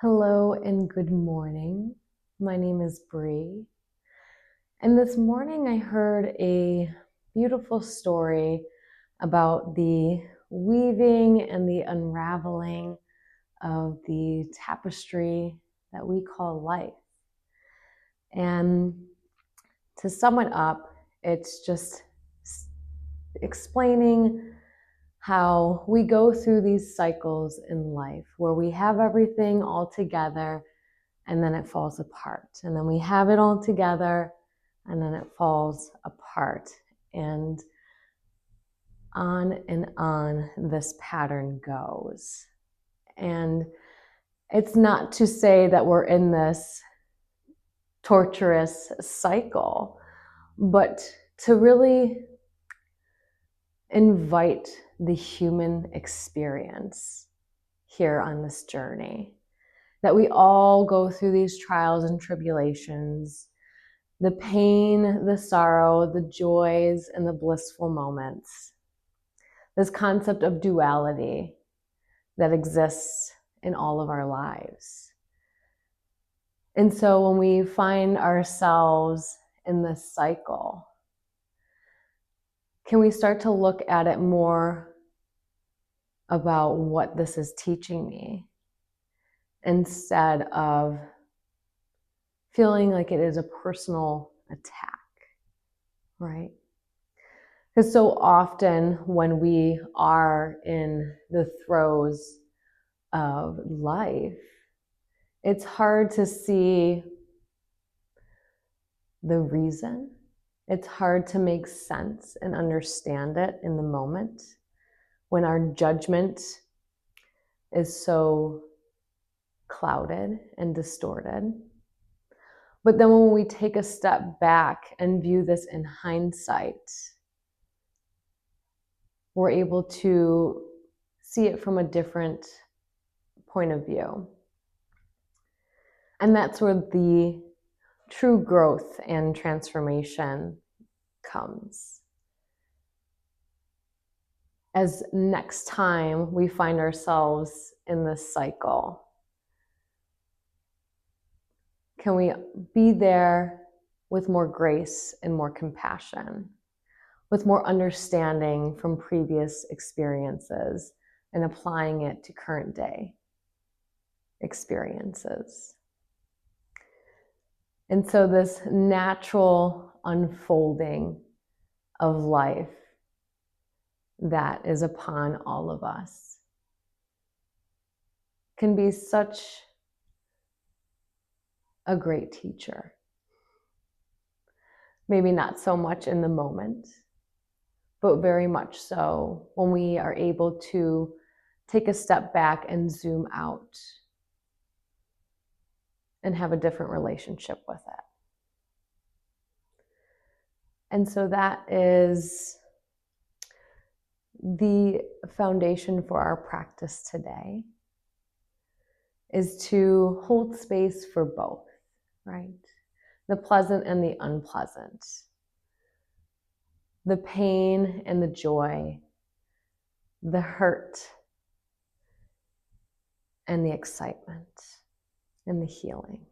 Hello and good morning. My name is Bree. And this morning I heard a beautiful story about the weaving and the unraveling of the tapestry that we call life. And to sum it up, it's just explaining how we go through these cycles in life where we have everything all together and then it falls apart. And then we have it all together and then it falls apart. And on this pattern goes. And it's not to say that we're in this torturous cycle, but to really invite the human experience here on this journey. That we all go through these trials and tribulations, the pain, the sorrow, the joys, and the blissful moments. This concept of duality that exists in all of our lives. And so when we find ourselves in this cycle, can we start to look at it more about what this is teaching me instead of feeling like it is a personal attack, right? Because so often when we are in the throes of life, it's hard to see the reason. It's hard to make sense and understand it in the moment when our judgment is so clouded and distorted. But then when we take a step back and view this in hindsight, we're able to see it from a different point of view. And that's where the true growth and transformation comes. As next time we find ourselves in this cycle, can we be there with more grace and more compassion, with more understanding from previous experiences and applying it to current day experiences? And so this natural unfolding of life that is upon all of us can be such a great teacher. Maybe not so much in the moment, but very much so when we are able to take a step back and zoom out and have a different relationship with it. And so that is the foundation for our practice today, is to hold space for both, right? The pleasant and the unpleasant, the pain and the joy, the hurt and the excitement and the healing.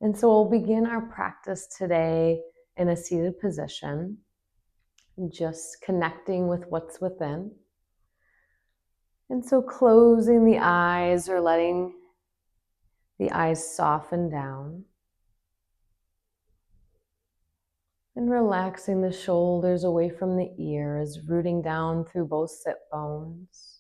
And so we'll begin our practice today in a seated position, just connecting with what's within. And so closing the eyes or letting the eyes soften down. And relaxing the shoulders away from the ears, rooting down through both sit bones.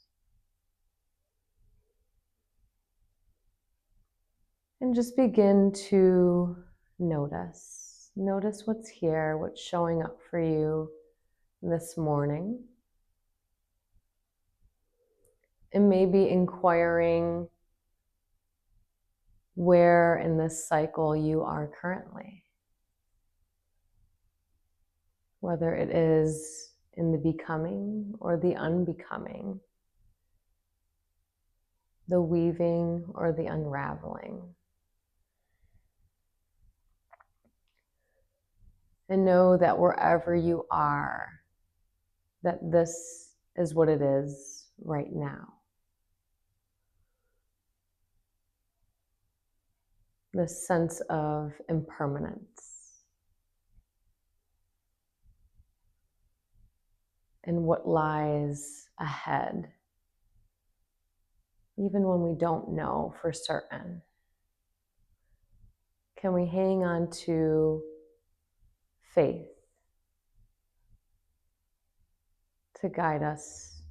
And just begin to notice. Notice what's here, what's showing up for you this morning. And maybe inquiring where in this cycle you are currently. Whether it is in the becoming or the unbecoming, the weaving or the unraveling. And know that wherever you are, that this is what it is right now. this sense of impermanence and what lies ahead, even when we don't know for certain. Can we hang on to faith to guide us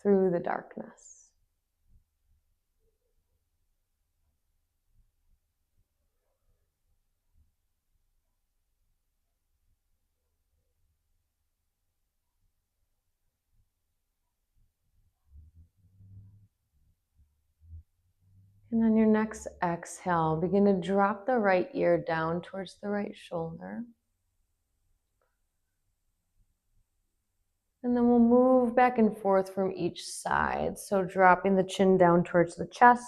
through the darkness? And on your next exhale, begin to drop the right ear down towards the right shoulder. And then we'll move back and forth from each side. So dropping the chin down towards the chest,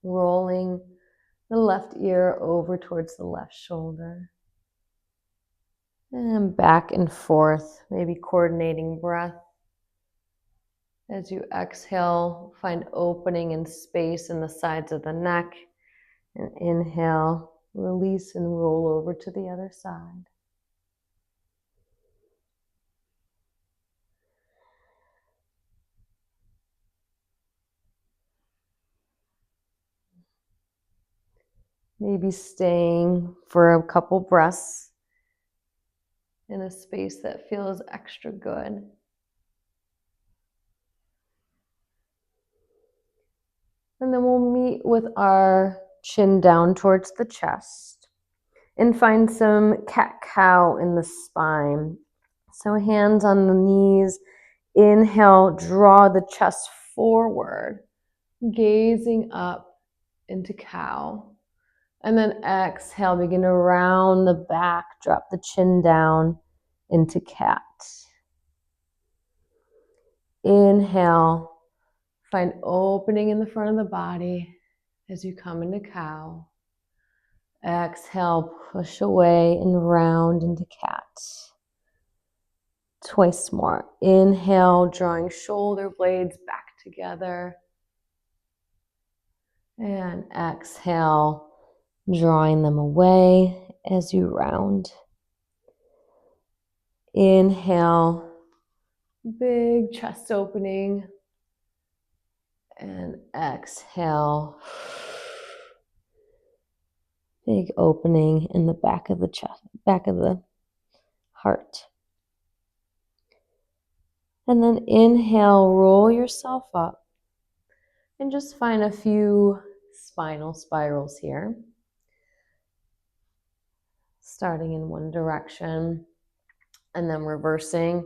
rolling the left ear over towards the left shoulder. And back and forth, maybe coordinating breath. As you exhale, find opening and space in the sides of the neck. And inhale, release and roll over to the other side. Maybe staying for a couple breaths in a space that feels extra good. And then we'll meet with our chin down towards the chest and find some cat-cow in the spine. So hands on the knees. Inhale, draw the chest forward, gazing up into cow. And then exhale, begin to round the back, drop the chin down into cat. Inhale, find opening in the front of the body as you come into cow. Exhale, push away and round into cat. Twice more. Inhale, drawing shoulder blades back together. And exhale, drawing them away as you round. Inhale, big chest opening. And exhale, big opening in the back of the chest, back of the heart. And then inhale, roll yourself up and just find a few spinal spirals here. Starting in one direction and then reversing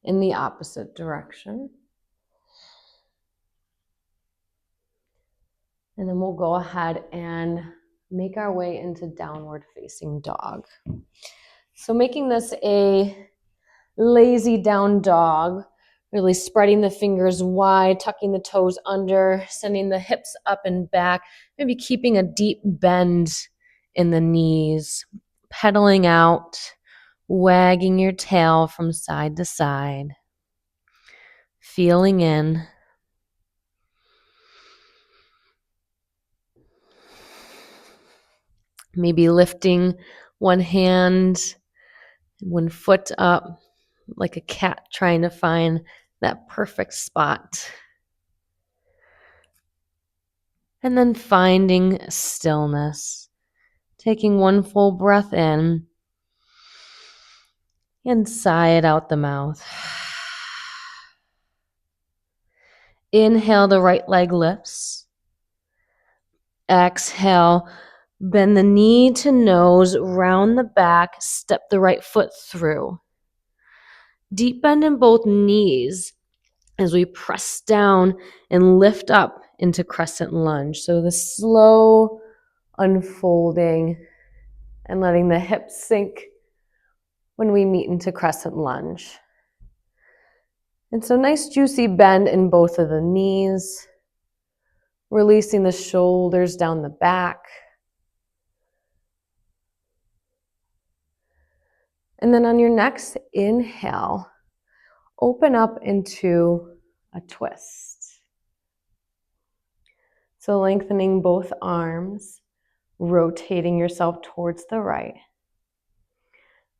in the opposite direction. And then we'll go ahead and make our way into downward facing dog. So making this a lazy down dog, really spreading the fingers wide, tucking the toes under, sending the hips up and back, maybe keeping a deep bend in the knees, pedaling out, wagging your tail from side to side, feeling in. Maybe lifting one hand, one foot up, like a cat trying to find that perfect spot. And then finding stillness, taking one full breath in and sigh it out the mouth. Inhale, the right leg lifts. Exhale, bend the knee to nose, round the back, step the right foot through. Deep bend in both knees as we press down and lift up into crescent lunge. So the slow unfolding and letting the hips sink when we meet into crescent lunge. And so nice juicy bend in both of the knees, releasing the shoulders down the back. And then on your next inhale, open up into a twist. So lengthening both arms, rotating yourself towards the right.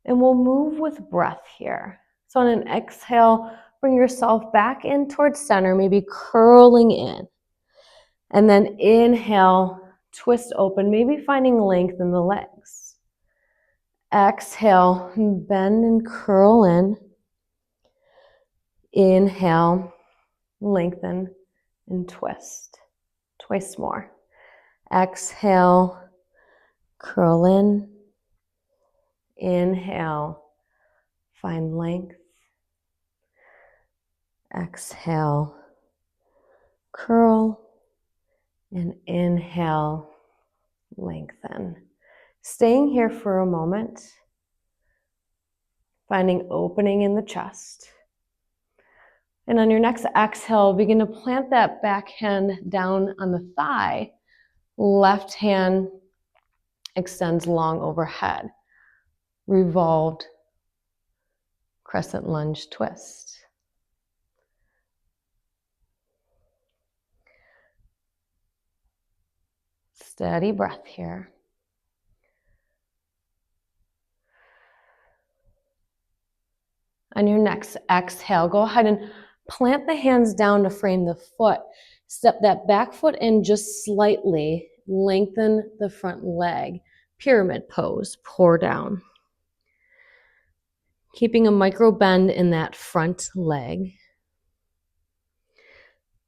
And we'll move with breath here. So on an exhale, bring yourself back in towards center, maybe curling in. And then inhale, twist open, maybe finding length in the legs. Exhale, bend and curl in. Inhale, lengthen and twist. Twice more. Exhale, curl in. Inhale, find length. Exhale, curl. And inhale, lengthen. Staying here for a moment, finding opening in the chest. And on your next exhale, begin to plant that back hand down on the thigh. Left hand extends long overhead. Revolved crescent lunge twist. Steady breath here. On your next exhale, go ahead and plant the hands down to frame the foot. Step that back foot in just slightly. Lengthen the front leg. Pyramid pose, pour down. Keeping a micro bend in that front leg.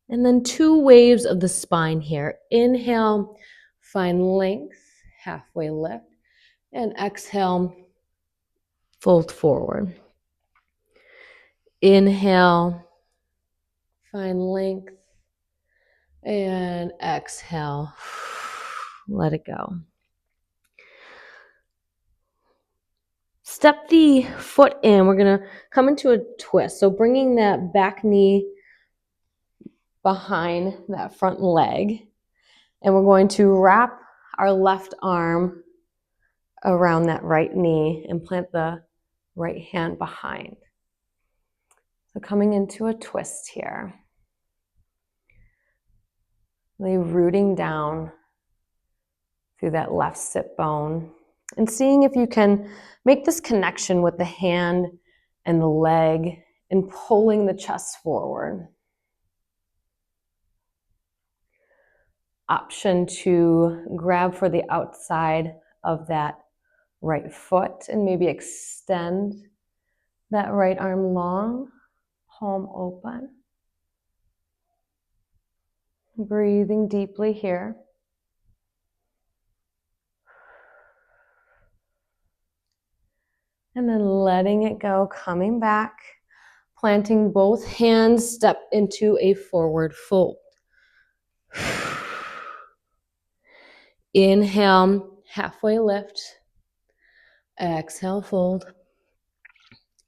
And then 2 waves of the spine here. Inhale, find length, halfway lift. And exhale, fold forward. Inhale, find length. And exhale, let it go. Step the foot in. We're going to come into a twist. So bringing that back knee behind that front leg. And we're going to wrap our left arm around that right knee and plant the right hand behind. So coming into a twist here. Really rooting down through that left sit bone and seeing if you can make this connection with the hand and the leg and pulling the chest forward. Option to grab for the outside of that right foot and maybe extend that right arm long, palm open. Breathing deeply here. And then letting it go, coming back, planting both hands, step into a forward fold. Inhale, halfway lift. Exhale, fold.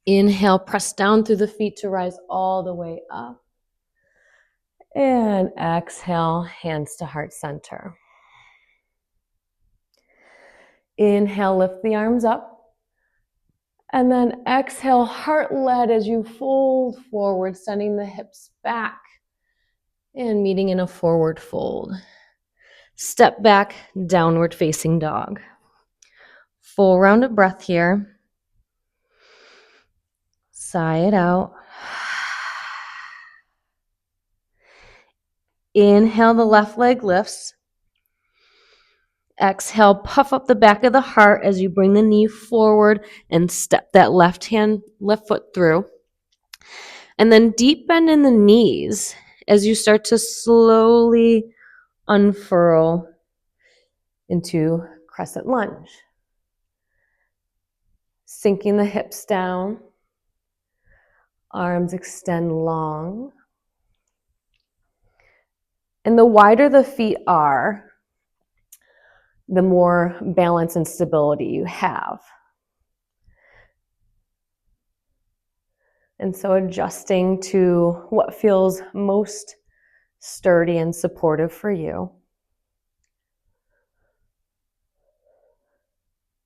Inhale, press down through the feet to rise all the way up. And exhale, hands to heart center. Inhale, lift the arms up. And then exhale, heart-led as you fold forward, sending the hips back and meeting in a forward fold. Step back, downward facing dog. Full round of breath here. Sigh it out. Inhale, the left leg lifts. Exhale, puff up the back of the heart as you bring the knee forward and step that left foot through. And then deep bend in the knees as you start to slowly unfurl into crescent lunge. Sinking the hips down. Arms extend long. And the wider the feet are, the more balance and stability you have. And so adjusting to what feels most sturdy and supportive for you.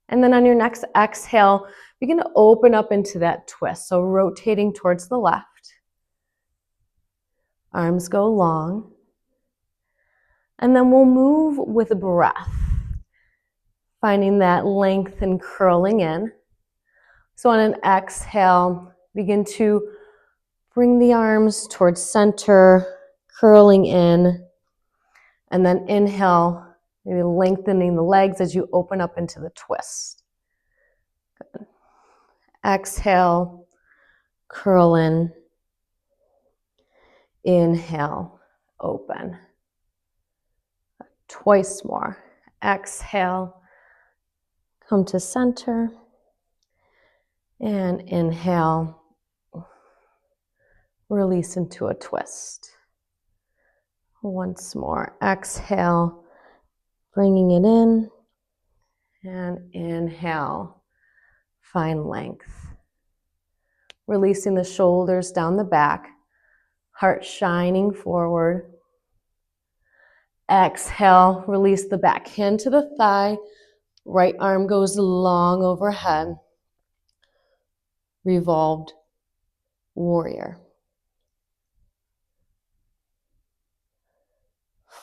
And then on your next exhale, begin to open up into that twist. So rotating towards the left. Arms go long. And then we'll move with breath, finding that length and curling in. So on an exhale, begin to bring the arms towards center, curling in, and then inhale, maybe lengthening the legs as you open up into the twist. Good. Exhale, curl in, inhale, open. Twice more. Exhale, come to center, and inhale, release into a twist. Once more. Exhale, bringing it in, and inhale, find length. Releasing the shoulders down the back, heart shining forward. Exhale, release the back hand to the thigh, right arm goes long overhead. Revolved warrior.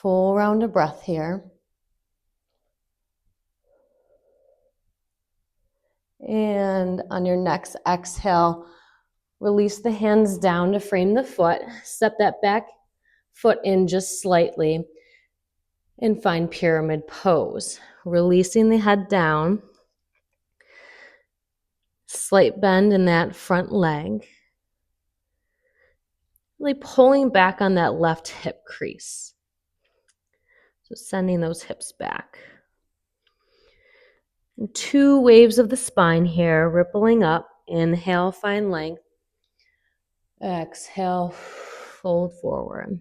Full round of breath here. And on your next exhale, release the hands down to frame the foot. Step that back foot in just slightly and find pyramid pose. Releasing the head down. Slight bend in that front leg. Really pulling back on that left hip crease. So sending those hips back. And 2 waves of the spine here, rippling up. Inhale, find length. Exhale, fold forward.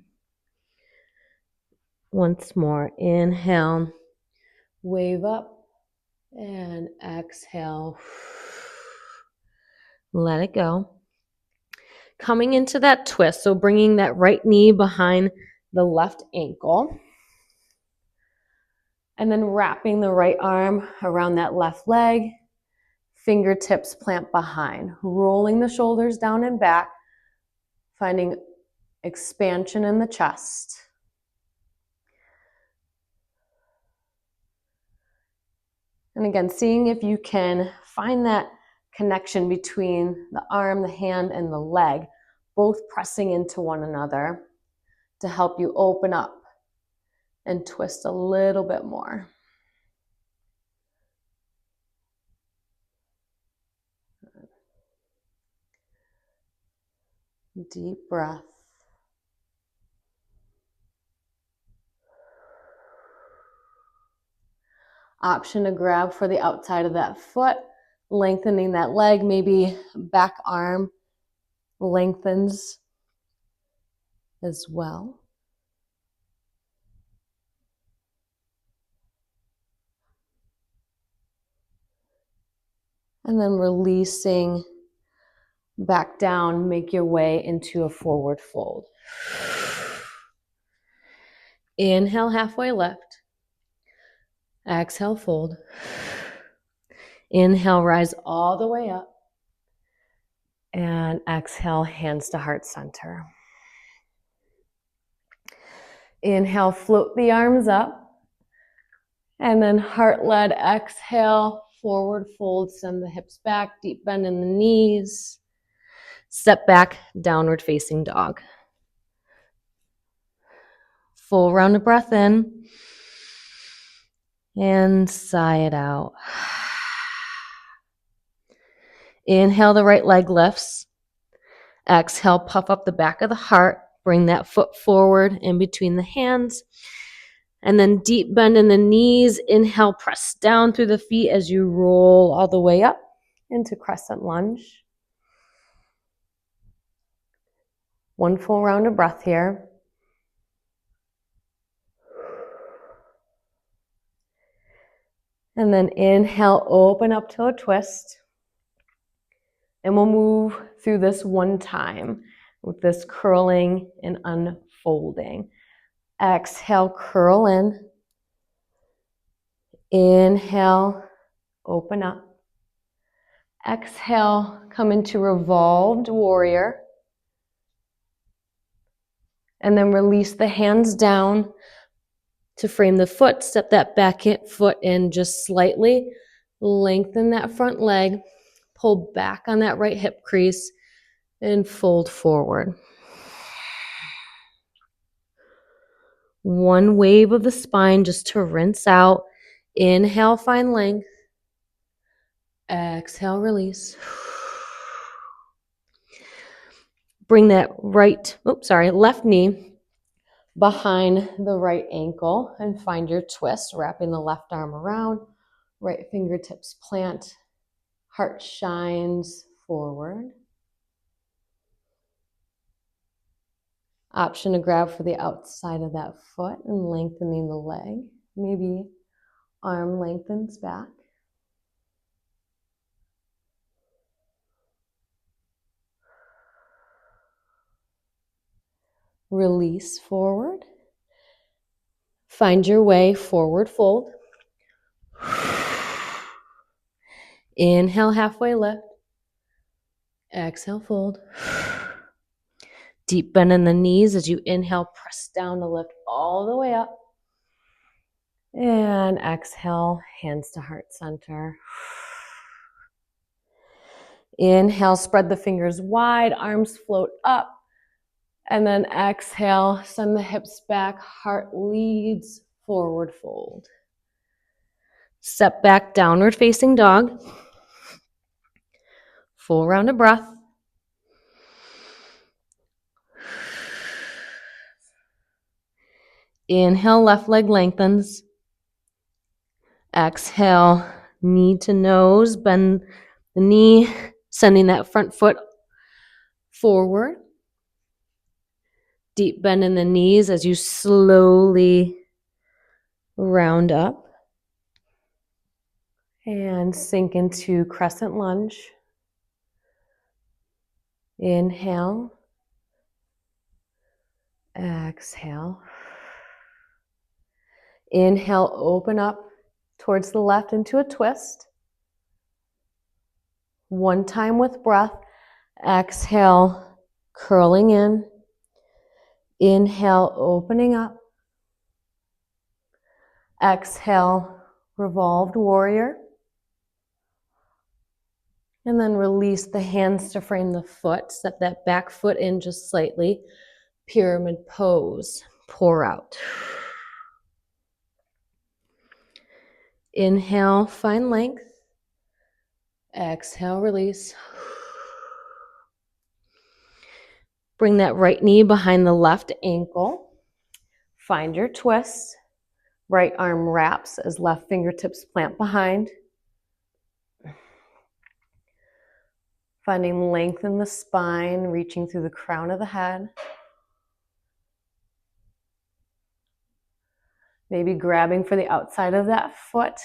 Once more, inhale, wave up, and exhale, let it go. Coming into that twist, so bringing that right knee behind the left ankle, and then wrapping the right arm around that left leg, fingertips plant behind, rolling the shoulders down and back, finding expansion in the chest. And again, seeing if you can find that connection between the arm, the hand, and the leg, both pressing into one another to help you open up and twist a little bit more. Deep breath. Option to grab for the outside of that foot, lengthening that leg, maybe back arm lengthens as well. And then releasing back down, make your way into a forward fold. Inhale, halfway lift. Exhale, fold. Inhale, rise all the way up. And exhale, hands to heart center. Inhale, float the arms up. And then heart-led exhale, forward fold, send the hips back, deep bend in the knees. Step back, downward facing dog. Full round of breath in. And sigh it out. Inhale, the right leg lifts. Exhale, puff up the back of the heart. Bring that foot forward in between the hands. And then deep bend in the knees. Inhale, press down through the feet as you roll all the way up into crescent lunge. One full round of breath here. And then inhale, open up to a twist. And we'll move through this one time with this curling and unfolding. Exhale, curl in. Inhale, open up. Exhale, come into revolved warrior. And then release the hands down. To frame the foot, step that back foot in just slightly. Lengthen that front leg. Pull back on that right hip crease and fold forward. One wave of the spine just to rinse out. Inhale, find length. Exhale, release. Bring that left knee behind the right ankle and find your twist, wrapping the left arm around, right fingertips plant, heart shines forward. Option to grab for the outside of that foot and lengthening the leg. Maybe arm lengthens back. Release forward. Find your way forward fold. Inhale, halfway lift. Exhale, fold. Deep bend in the knees as you inhale, press down to lift all the way up. And exhale, hands to heart center. Inhale, spread the fingers wide, arms float up. And then exhale, send the hips back, heart leads, forward fold. Step back, downward facing dog. Full round of breath. Inhale, left leg lengthens. Exhale, knee to nose, bend the knee, sending that front foot forward. Deep bend in the knees as you slowly round up. And sink into crescent lunge. Inhale. Exhale. Inhale, open up towards the left into a twist. One time with breath. Exhale, curling in. Inhale, opening up. Exhale, revolved warrior. And then release the hands to frame the foot. Step that back foot in just slightly. Pyramid pose. Pour out. Inhale, find length. Exhale, release. Bring that right knee behind the left ankle. Find your twist. Right arm wraps as left fingertips plant behind. Finding length in the spine, reaching through the crown of the head. Maybe grabbing for the outside of that foot,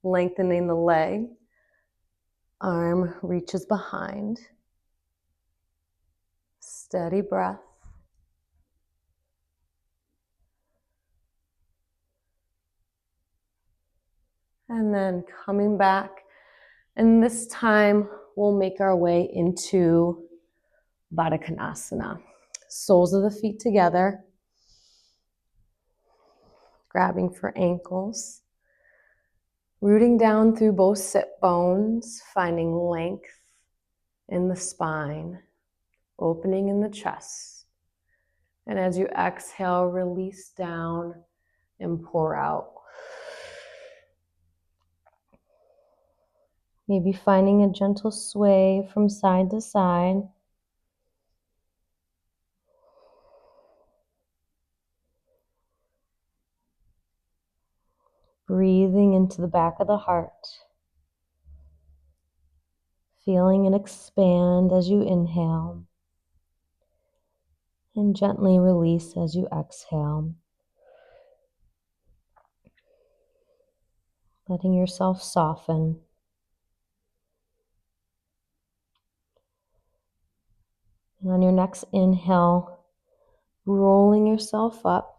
lengthening the leg. Arm reaches behind. Steady breath. And then coming back. And this time we'll make our way into Baddha Konasana. Soles of the feet together. Grabbing for ankles. Rooting down through both sit bones, finding length in the spine, opening in the chest. And as you exhale, release down and pour out. Maybe finding a gentle sway from side to side. Breathing into the back of the heart. Feeling it expand as you inhale. And gently release as you exhale. Letting yourself soften. And on your next inhale, rolling yourself up.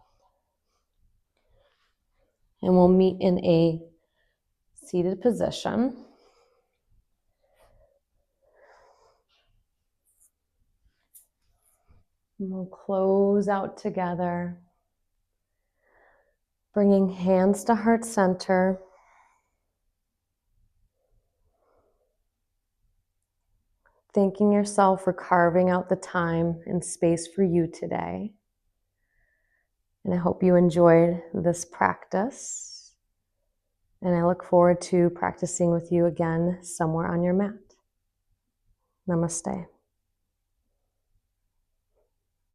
And we'll meet in a seated position. And we'll close out together. Bringing hands to heart center. Thanking yourself for carving out the time and space for you today. And I hope you enjoyed this practice. And I look forward to practicing with you again somewhere on your mat. Namaste.